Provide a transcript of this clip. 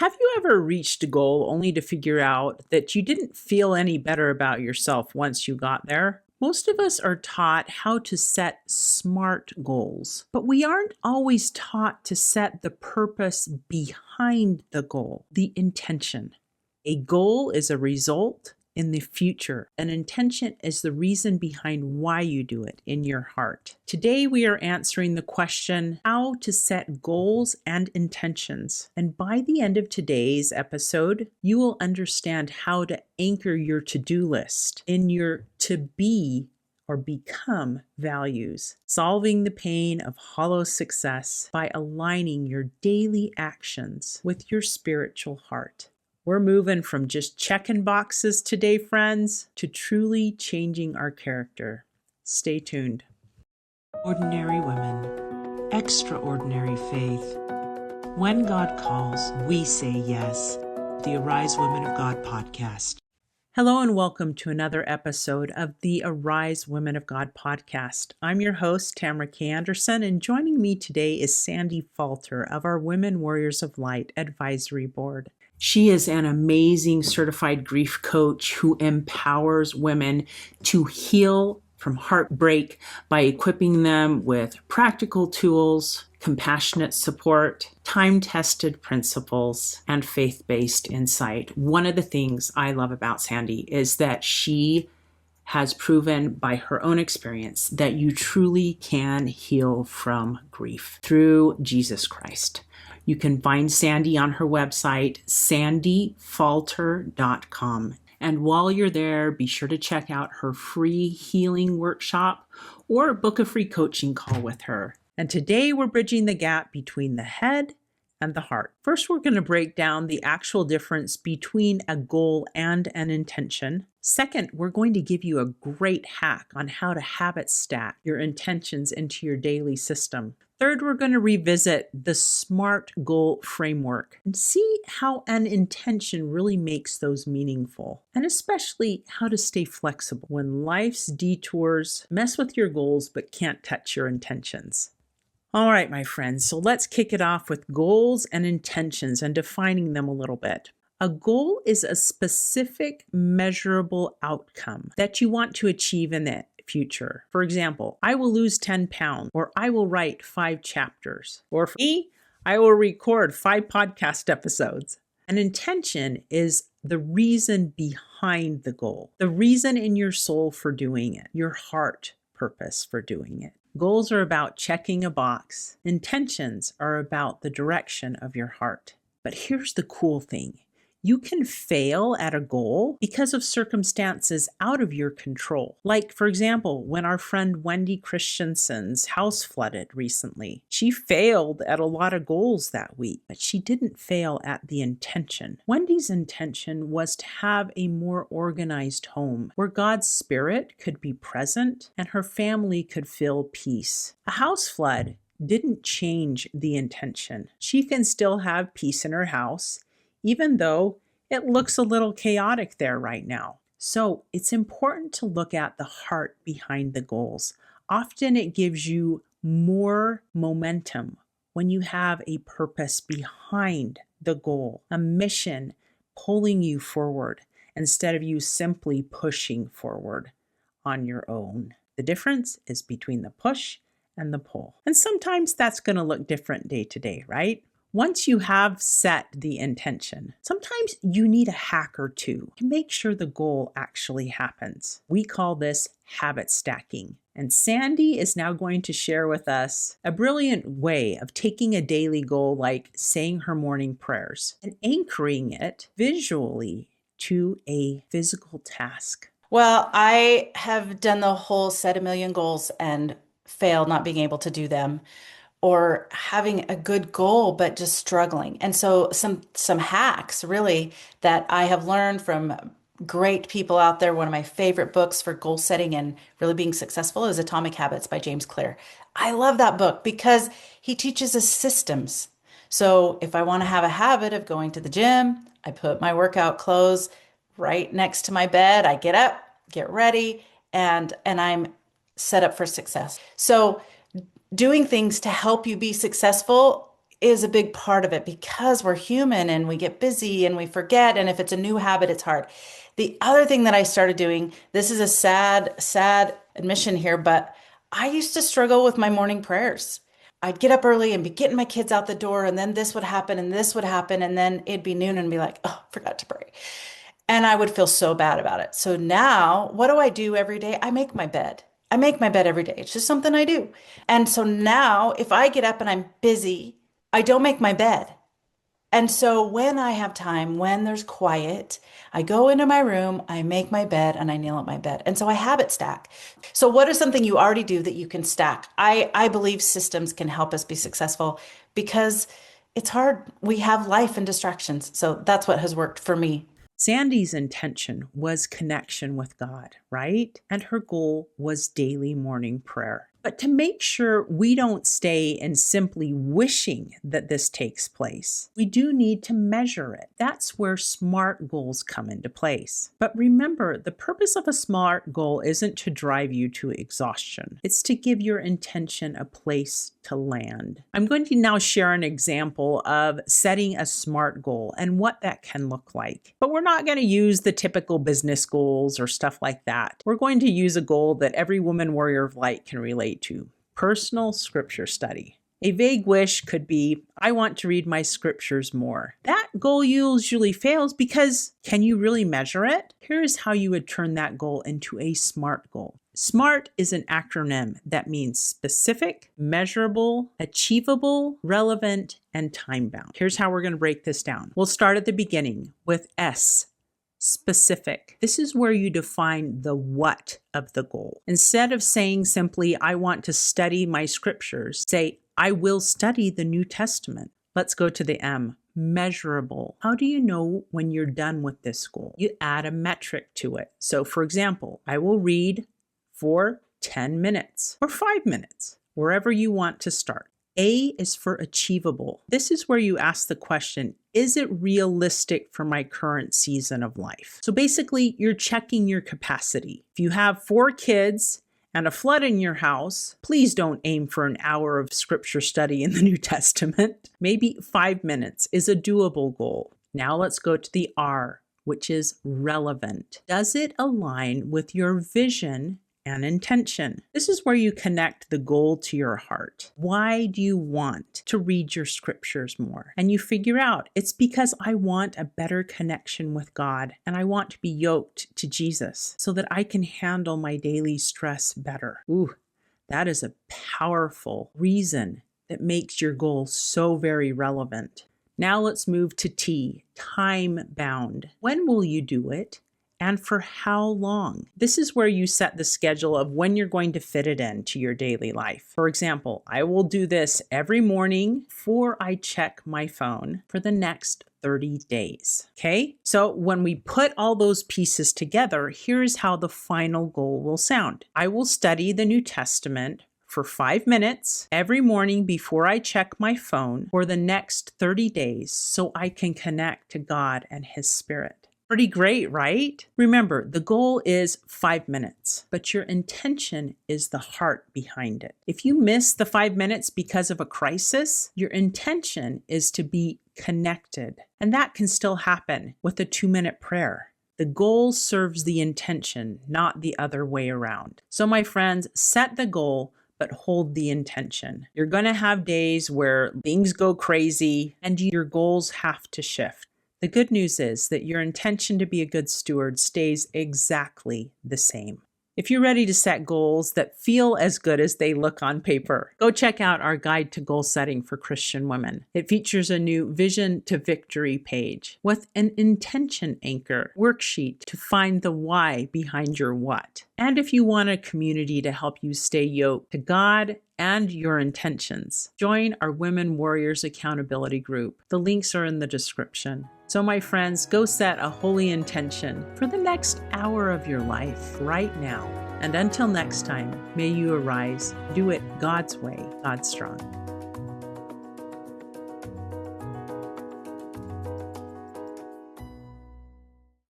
Have you ever reached a goal only to figure out that you didn't feel any better about yourself once you got there? Most of us are taught how to set smart goals, but we aren't always taught to set the purpose behind the goal, the intention. A goal is a result in the future. An intention is the reason behind why you do it in your heart. Today, we are answering the question how to set goals and intentions. And by the end of today's episode, you will understand how to anchor your to-do list in your to be or become values, solving the pain of hollow success by aligning your daily actions with your spiritual heart. We're moving from just checking boxes today, friends, to truly changing our character. Stay tuned. Ordinary women, extraordinary faith. When God calls, we say yes. The Arise Women of God podcast. Hello and welcome to another episode of the Arise Women of God podcast. I'm your host, Tamara K. Anderson, and joining me today is Sandy Falter of our Women Warriors of Light Advisory Board. She is an amazing certified grief coach who empowers women to heal from heartbreak by equipping them with practical tools, compassionate support, time-tested principles, and faith-based insight. One of the things I love about Sandy is that she has proven by her own experience that you truly can heal from grief through Jesus Christ. You can find Sandy on her website, sandyfalter.com. And while you're there, be sure to check out her free healing workshop or book a free coaching call with her. And today we're bridging the gap between the head and the heart. First, we're going to break down the actual difference between a goal and an intention. Second, we're going to give you a great hack on how to habit stack your intentions into your daily system. Third, we're going to revisit the SMART goal framework and see how an intention really makes those meaningful, and especially how to stay flexible when life's detours mess with your goals but can't touch your intentions. All right, my friends, so let's kick it off with goals and intentions and defining them a little bit. A goal is a specific, measurable outcome that you want to achieve in the future. For example, I will lose 10 pounds, or I will write 5 chapters, or for me, I will record 5 podcast episodes. An intention is the reason behind the goal, the reason in your soul for doing it, your heart purpose for doing it. Goals are about checking a box. Intentions are about the direction of your heart. But here's the cool thing. You can fail at a goal because of circumstances out of your control. Like, for example, when our friend Wendy Christensen's house flooded recently. She failed at a lot of goals that week, but she didn't fail at the intention. Wendy's intention was to have a more organized home where God's Spirit could be present and her family could feel peace. A house flood didn't change the intention. She can still have peace in her house, even though it looks a little chaotic there right now. So it's important to look at the heart behind the goals. Often it gives you more momentum when you have a purpose behind the goal, a mission pulling you forward instead of you simply pushing forward on your own. The difference is between the push and the pull. And sometimes that's going to look different day to day, right? Once you have set the intention, sometimes you need a hack or two to make sure the goal actually happens. We call this habit stacking. And Sandy is now going to share with us a brilliant way of taking a daily goal like saying her morning prayers and anchoring it visually to a physical task. Well, I have done the whole set a million goals and failed not being able to do them, or having a good goal but just struggling. And so some hacks really that I have learned from great people out there. One of my favorite books for goal setting and really being successful is Atomic Habits by James Clear. I love that book because he teaches us systems. So if I want to have a habit of going to the gym, I put my workout clothes right next to my bed. I get up, get ready, and I'm set up for success. So doing things to help you be successful is a big part of it because we're human and we get busy and we forget. And if it's a new habit, it's hard. The other thing that I started doing, this is a sad admission here, but I used to struggle with my morning prayers. I'd get up early and be getting my kids out the door, and then this would happen and this would happen, and then it'd be noon and be like, oh, forgot to pray. And I would feel so bad about it. So now, what do I do every day? I make my bed. I make my bed every day. It's just something I do. And so now, if I get up and I'm busy, I don't make my bed. And so when I have time, when there's quiet, I go into my room, I make my bed, and I kneel at my bed. And so I habit stack. So what is something you already do that you can stack? I believe systems can help us be successful because it's hard. We have life and distractions. So that's what has worked for me. Sandy's intention was connection with God, right? And her goal was daily morning prayer. But to make sure we don't stay in simply wishing that this takes place, we do need to measure it. That's where SMART goals come into place. But remember, the purpose of a SMART goal isn't to drive you to exhaustion. It's to give your intention a place to land. I'm going to now share an example of setting a SMART goal and what that can look like. But we're not going to use the typical business goals or stuff like that. We're going to use a goal that every woman warrior of light can relate to: personal scripture study. A vague wish could be, I want to read my scriptures more. That goal usually fails because can you really measure it? Here's how you would turn that goal into a SMART goal. SMART is an acronym that means specific, measurable, achievable, relevant, and time-bound. Here's how we're going to break this down. We'll start at the beginning with S. Specific. This is where you define the what of the goal. Instead of saying simply, I want to study my scriptures, say, I will study the New Testament. Let's go to the M. Measurable. How do you know when you're done with this goal? You add a metric to it. So for example, I will read for 10 minutes or 5 minutes, wherever you want to start. A is for achievable. This is where you ask the question, is it realistic for my current season of life? So basically, you're checking your capacity. If you have 4 kids and a flood in your house, please don't aim for an hour of scripture study in the New Testament. Maybe 5 minutes is a doable goal. Now let's go to the R, which is relevant. Does it align with your vision and intention? This is where you connect the goal to your heart. Why do you want to read your scriptures more? And you figure out it's because I want a better connection with God and I want to be yoked to Jesus so that I can handle my daily stress better. Ooh, that is a powerful reason that makes your goal so very relevant. Now let's move to T, time bound. When will you do it? And for how long? This is where you set the schedule of when you're going to fit it into your daily life. For example, I will do this every morning before I check my phone for the next 30 days. Okay? So when we put all those pieces together, here's how the final goal will sound. I will study the New Testament for 5 minutes every morning before I check my phone for the next 30 days so I can connect to God and His Spirit. Pretty great, right? Remember, the goal is 5 minutes, but your intention is the heart behind it. If you miss the 5 minutes because of a crisis, your intention is to be connected. And that can still happen with a 2-minute prayer. The goal serves the intention, not the other way around. So my friends, set the goal, but hold the intention. You're going to have days where things go crazy and your goals have to shift. The good news is that your intention to be a good steward stays exactly the same. If you're ready to set goals that feel as good as they look on paper, go check out our Guide to Goal Setting for Christian Women. It features a new Vision to Victory page with an intention anchor worksheet to find the why behind your what. And if you want a community to help you stay yoked to God and your intentions, join our Women Warriors Accountability Group. The links are in the description. So my friends, go set a holy intention for the next hour of your life right now. And until next time, may you arise, do it God's way, God strong.